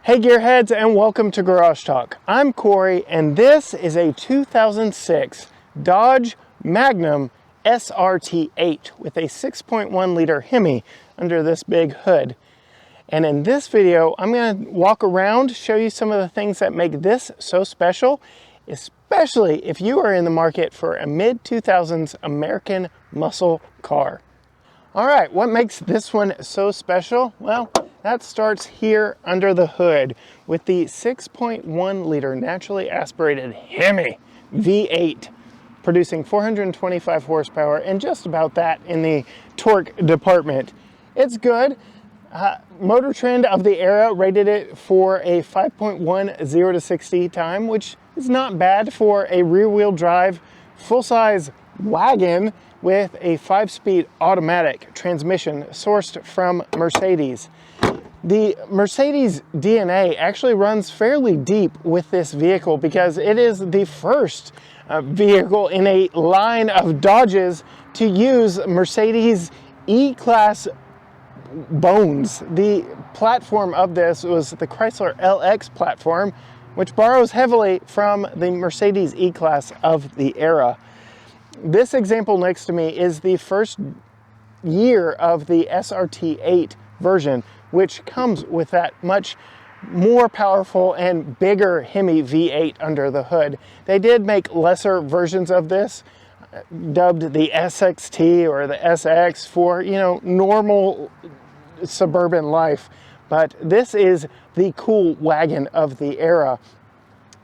Hey Gearheads, and welcome to Garage Talk. I'm Corey, and this is a 2006 Dodge Magnum SRT8 with a 6.1 liter HEMI under this big hood. And in this video, I'm going to walk around, show you some of the things that make this so special, especially if you are in the market for a mid-2000s American muscle car. All right, what makes this one so special? Well, that starts here under the hood with the 6.1 liter naturally aspirated HEMI V8, producing 425 horsepower and just about that in the torque department. It's good. Motor Trend of the era rated it for a 5.1 0 to 60 time, which is not bad for a rear-wheel drive full-size wagon with a 5-speed automatic transmission sourced from Mercedes. The Mercedes DNA actually runs fairly deep with this vehicle because it is the first vehicle in a line of Dodges to use Mercedes E Class bones. The platform of this was the Chrysler LX platform, which borrows heavily from the Mercedes E Class of the era. This example next to me is the first year of the SRT8 version, which comes with that much more powerful and bigger HEMI V8 under the hood. They did make lesser versions of this, dubbed the SXT or the SX for, normal suburban life. But this is the cool wagon of the era.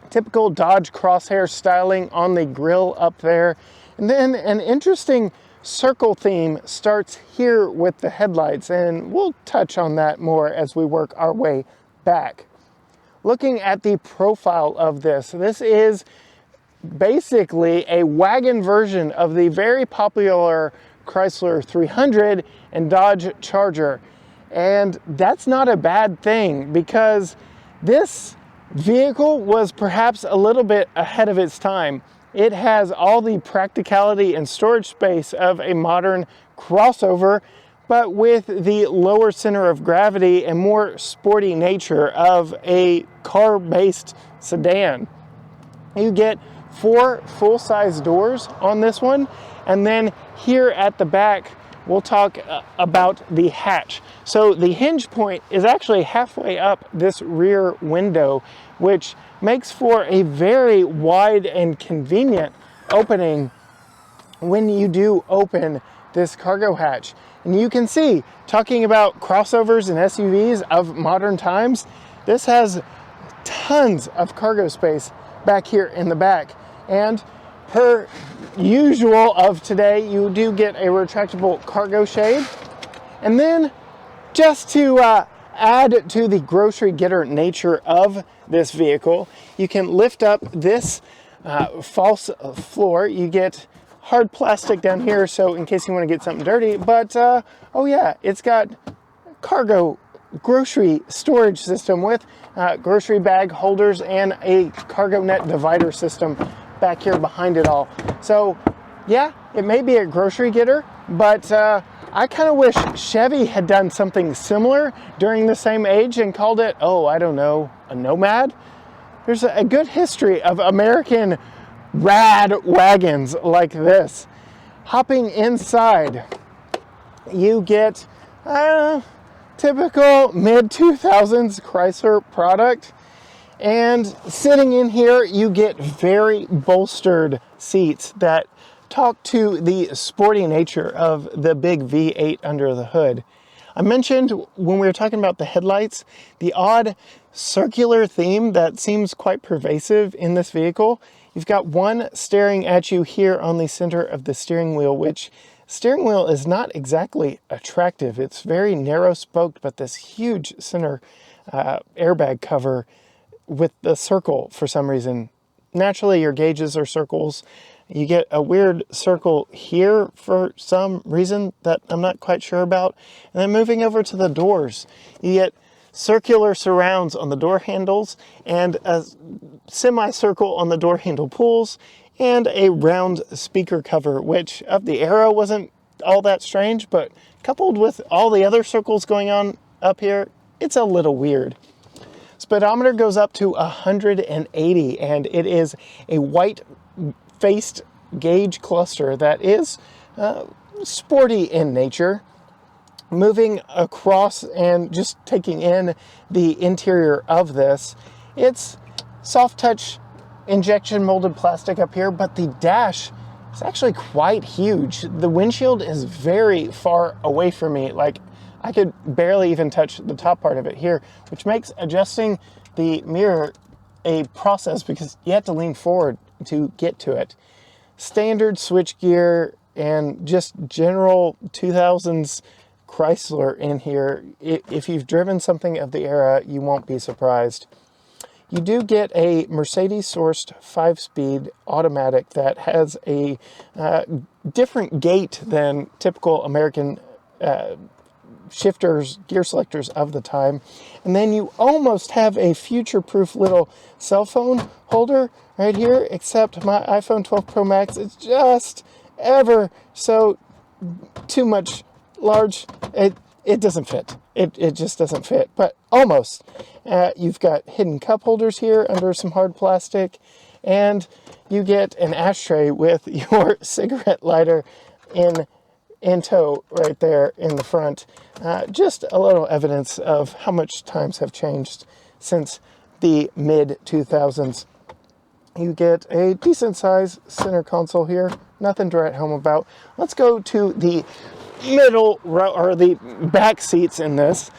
Typical Dodge crosshair styling on the grille up there. And then an interesting circle theme starts here with the headlights, and we'll touch on that more as we work our way back. Looking at the profile of this is basically a wagon version of the very popular Chrysler 300 and Dodge Charger. And that's not a bad thing because this vehicle was perhaps a little bit ahead of its time. It has all the practicality and storage space of a modern crossover, but with the lower center of gravity and more sporty nature of a car-based sedan. You get 4 full-size doors on this one, and then here at the back, we'll talk about the hatch. So the hinge point is actually halfway up this rear window, which makes for a very wide and convenient opening when you do open this cargo hatch. And you can see, talking about crossovers and SUVs of modern times, this has tons of cargo space back here in the back. And per usual of today, you do get a retractable cargo shade. And then just to add to the grocery getter nature of this vehicle, you can lift up this false floor. You get hard plastic down here, so in case you want to get something dirty, but oh yeah, it's got cargo grocery storage system with grocery bag holders and a cargo net divider system back here behind it all. So yeah, it may be a grocery getter, but I kind of wish Chevy had done something similar during the same age and called it, oh, I don't know, a Nomad. There's a good history of American rad wagons like this. Hopping inside, you get typical mid-2000s Chrysler product. And sitting in here, you get very bolstered seats that talk to the sporty nature of the big V8 under the hood. I mentioned when we were talking about the headlights, the odd circular theme that seems quite pervasive in this vehicle. You've got one staring at you here on the center of the steering wheel, which steering wheel is not exactly attractive. It's very narrow spoked, but this huge center airbag cover with the circle for some reason. Naturally, your gauges are circles. You get a weird circle here for some reason that I'm not quite sure about. And then moving over to the doors, you get circular surrounds on the door handles and a semicircle on the door handle pulls and a round speaker cover, which of the era wasn't all that strange, but coupled with all the other circles going on up here, it's a little weird. Speedometer goes up to 180, and it is a white-faced gauge cluster that is sporty in nature. Moving across and just taking in the interior of this, it's soft touch injection molded plastic up here, but the dash is actually quite huge. The windshield is very far away from me. Like, I could barely even touch the top part of it here, which makes adjusting the mirror a process because you have to lean forward to get to it. Standard switchgear and just general 2000s Chrysler in here. If you've driven something of the era, you won't be surprised. You do get a Mercedes-sourced 5-speed automatic that has a different gate than typical American shifters, gear selectors of the time. And then you almost have a future-proof little cell phone holder right here, except my iPhone 12 Pro Max is just ever so too much large. It doesn't fit. It just doesn't fit, but almost. You've got hidden cup holders here under some hard plastic, and you get an ashtray with your cigarette lighter in tow right there in the front. Just a little evidence of how much times have changed since the mid-2000s. You get a decent size center console here. Nothing to write home about. Let's go to the middle row, or the back seats in this.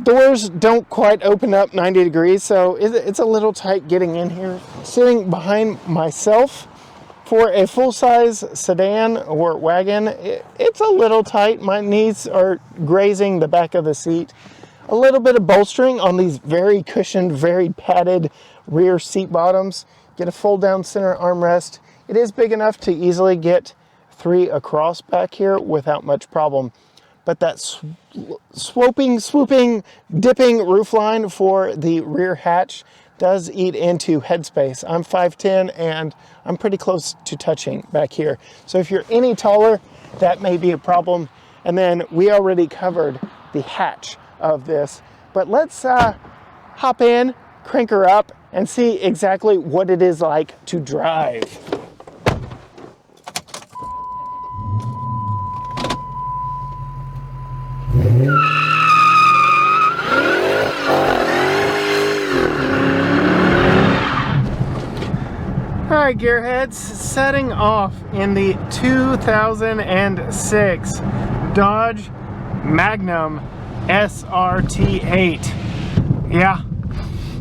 Doors don't quite open up 90 degrees, so it's a little tight getting in here. Sitting behind myself for a full-size sedan or wagon, it's a little tight. My knees are grazing the back of the seat. A little bit of bolstering on these very cushioned, very padded rear seat bottoms. Get a fold-down center armrest. It is big enough to easily get 3 across back here without much problem. But that swooping, dipping roofline for the rear hatch does eat into headspace. I'm 5'10", and I'm pretty close to touching back here. So if you're any taller, that may be a problem. And then we already covered the hatch of this. But let's hop in, crank her up, and see exactly what it is like to drive. Alright, gearheads, setting off in the 2006 Dodge Magnum SRT8. Yeah,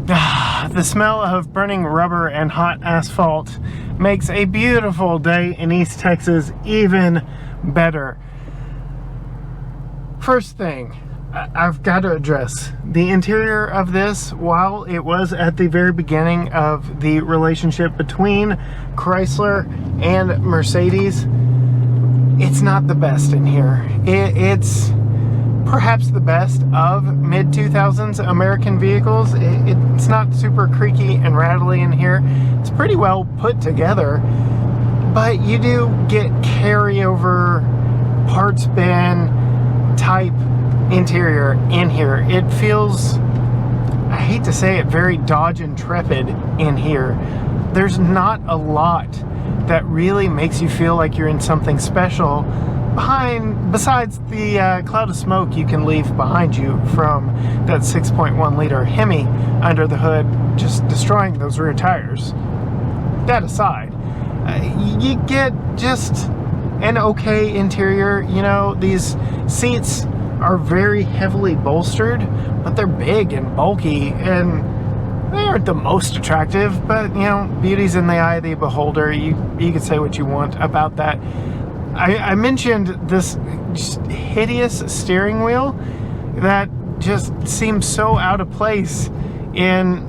the smell of burning rubber and hot asphalt makes a beautiful day in East Texas even better. First thing, I've got to address the interior of this. While it was at the very beginning of the relationship between Chrysler and Mercedes, it's not the best in here. It's perhaps the best of mid-2000s American vehicles. It's not super creaky and rattly in here. It's pretty well put together, but you do get carryover parts bin type interior in here. It feels, I hate to say it, very Dodge Intrepid in here. There's not a lot that really makes you feel like you're in something special besides the cloud of smoke you can leave behind you from that 6.1 liter Hemi under the hood, just destroying those rear tires. That aside, you get just an okay interior. You know, these seats are very heavily bolstered, but they're big and bulky, and they aren't the most attractive, but you know, beauty's in the eye of the beholder. You can say what you want about that. I mentioned this just hideous steering wheel that just seems so out of place in,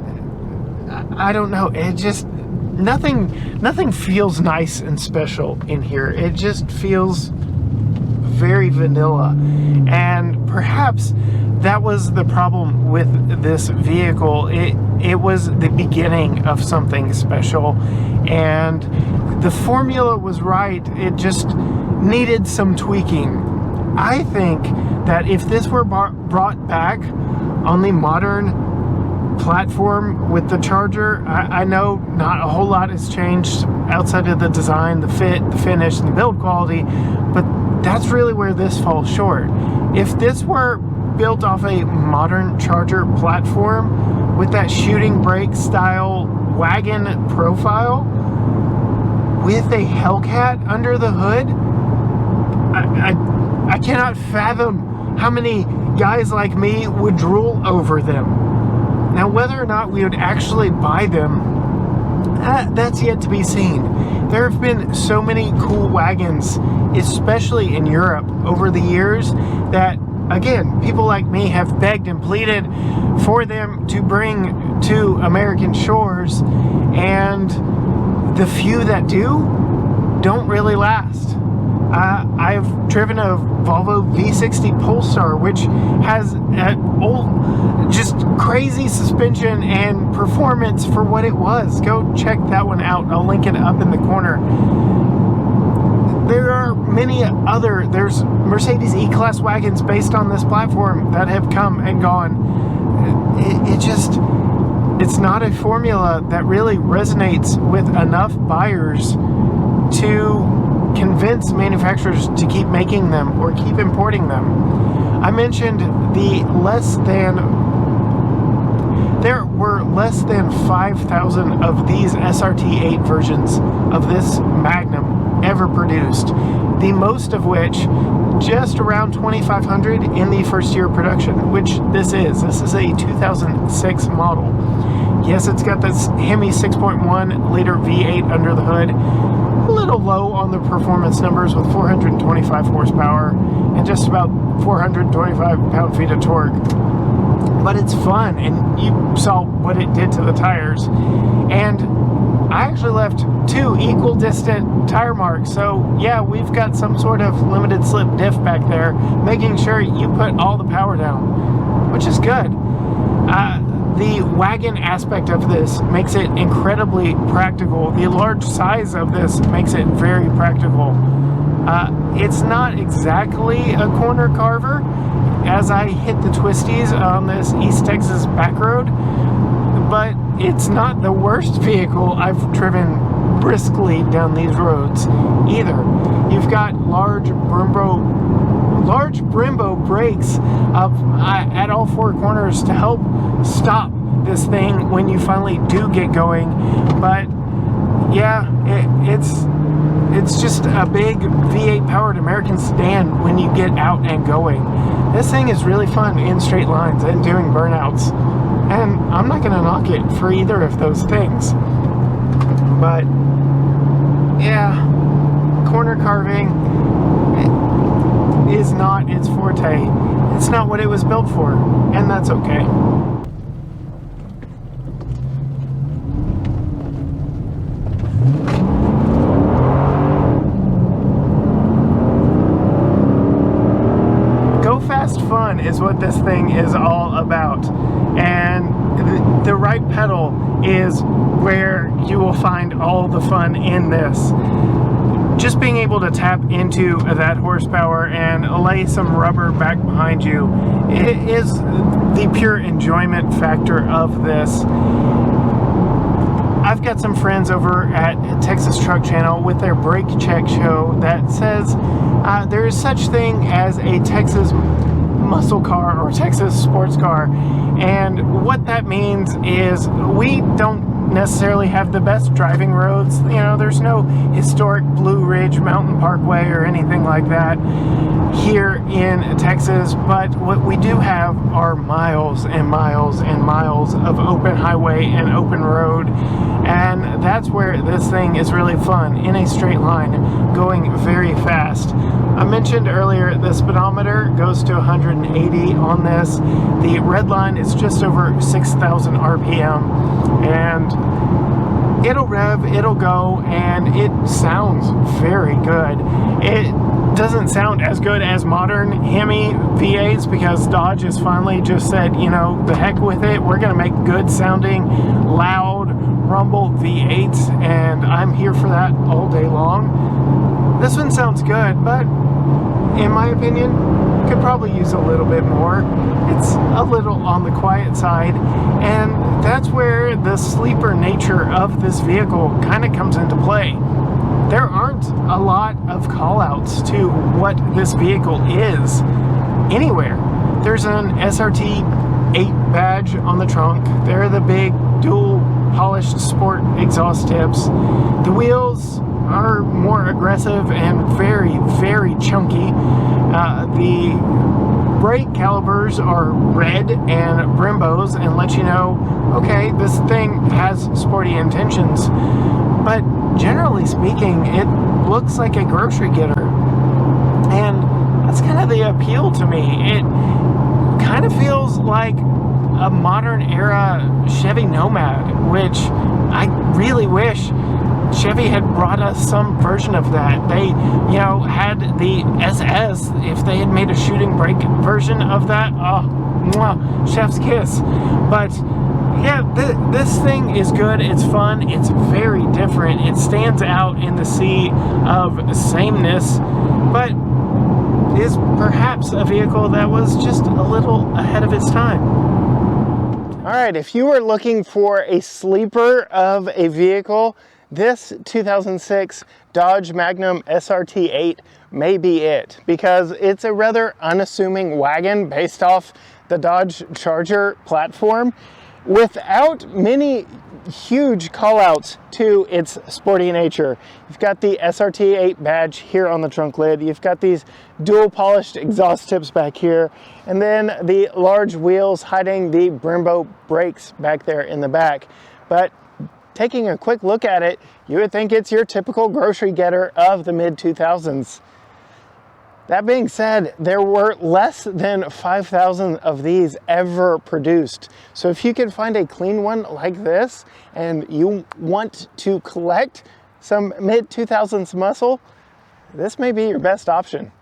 I don't know, it just, nothing feels nice and special in here. It just feels very vanilla, and perhaps that was the problem with this vehicle. It was the beginning of something special, and the formula was right. It just needed some tweaking. I think that if this were brought back on the modern platform with the Charger. I know not a whole lot has changed outside of the design, the fit, the finish, and the build quality, but that's really where this falls short. If this were built off a modern Charger platform with that shooting brake style wagon profile with a Hellcat under the hood, I cannot fathom how many guys like me would drool over them. Now, whether or not we would actually buy them, that's yet to be seen. There have been so many cool wagons, especially in Europe, over the years that, again, people like me have begged and pleaded for them to bring to American shores, and the few that do don't really last. I've driven a Volvo V60 Polestar, which has just crazy suspension and performance for what it was. Go check that one out. I'll link it up in the corner. There are many other, there's Mercedes E Class wagons based on this platform that have come and gone. It's not a formula that really resonates with enough buyers to convince manufacturers to keep making them or keep importing them. I mentioned there were less than 5,000 of these SRT8 versions of this Magnum ever produced, the most of which just around 2,500 in the first year of production, which this is a 2006 model. Yes, it's got this HEMI 6.1 liter V8 under the hood. A little low on the performance numbers with 425 horsepower and just about 425 pound-feet of torque. But it's fun, and you saw what it did to the tires. And I actually left 2 equal distant tire marks, so yeah, we've got some sort of limited slip diff back there, making sure you put all the power down, which is good. The wagon aspect of this makes it incredibly practical. The large size of this makes it very practical. It's not exactly a corner carver as I hit the twisties on this East Texas back road, but it's not the worst vehicle I've driven briskly down these roads either. You've got large Brembo brakes at all 4 corners to help stop this thing when you finally do get going. But yeah, it's just a big V8 powered American sedan when you get out and going. This thing is really fun in straight lines and doing burnouts, and I'm not going to knock it for either of those things. But yeah, corner carving is not its forte. It's not what it was built for, and that's okay. Go fast fun is what this thing is all about, and the right pedal is where you will find all the fun in this. Just being able to tap into that horsepower and lay some rubber back behind you, it is the pure enjoyment factor of this. I've got some friends over at Texas Truck Channel with their brake check show that says there is such thing as a Texas muscle car or Texas sports car, and what that means is we don't necessarily have the best driving roads. You know, there's no historic Blue Ridge Mountain Parkway or anything like that here in Texas, but what we do have are miles and miles and miles of open highway and open road, and that's where this thing is really fun, in a straight line, going very fast. I mentioned earlier the speedometer goes to 180 on this. The red line is just over 6,000 RPM, and it'll rev, it'll go, and it sounds very good. It doesn't sound as good as modern HEMI V8s because Dodge has finally just said, you know, the heck with it, we're gonna make good sounding, loud, rumble V8s, and I'm here for that all day long. This one sounds good, but in my opinion, could probably use a little bit more. It's a little on the quiet side, and that's where the sleeper nature of this vehicle kind of comes into play. There aren't a lot of call-outs to what this vehicle is anywhere. There's an SRT8 badge on the trunk. There are the big dual polished sport exhaust tips. The wheels are more aggressive and very, very chunky. The brake calipers are red and Brembos and let you know, okay, this thing has sporty intentions. But generally speaking, it looks like a grocery getter. And that's kind of the appeal to me. It kind of feels like a modern era Chevy Nomad, which I really wish Chevy had brought us some version of that. They, you know, had the SS. If they had made a shooting brake version of that, oh, mwah, chef's kiss. But yeah, this thing is good. It's fun. It's very different. It stands out in the sea of sameness, but is perhaps a vehicle that was just a little ahead of its time. All right, if you were looking for a sleeper of a vehicle, this 2006 Dodge Magnum SRT8 may be it, because it's a rather unassuming wagon based off the Dodge Charger platform without many huge callouts to its sporty nature. You've got the SRT8 badge here on the trunk lid. You've got these dual polished exhaust tips back here, and then the large wheels hiding the Brembo brakes back there in the back. But taking a quick look at it, you would think it's your typical grocery getter of the mid-2000s. That being said, there were less than 5,000 of these ever produced. So if you can find a clean one like this and you want to collect some mid-2000s muscle, this may be your best option.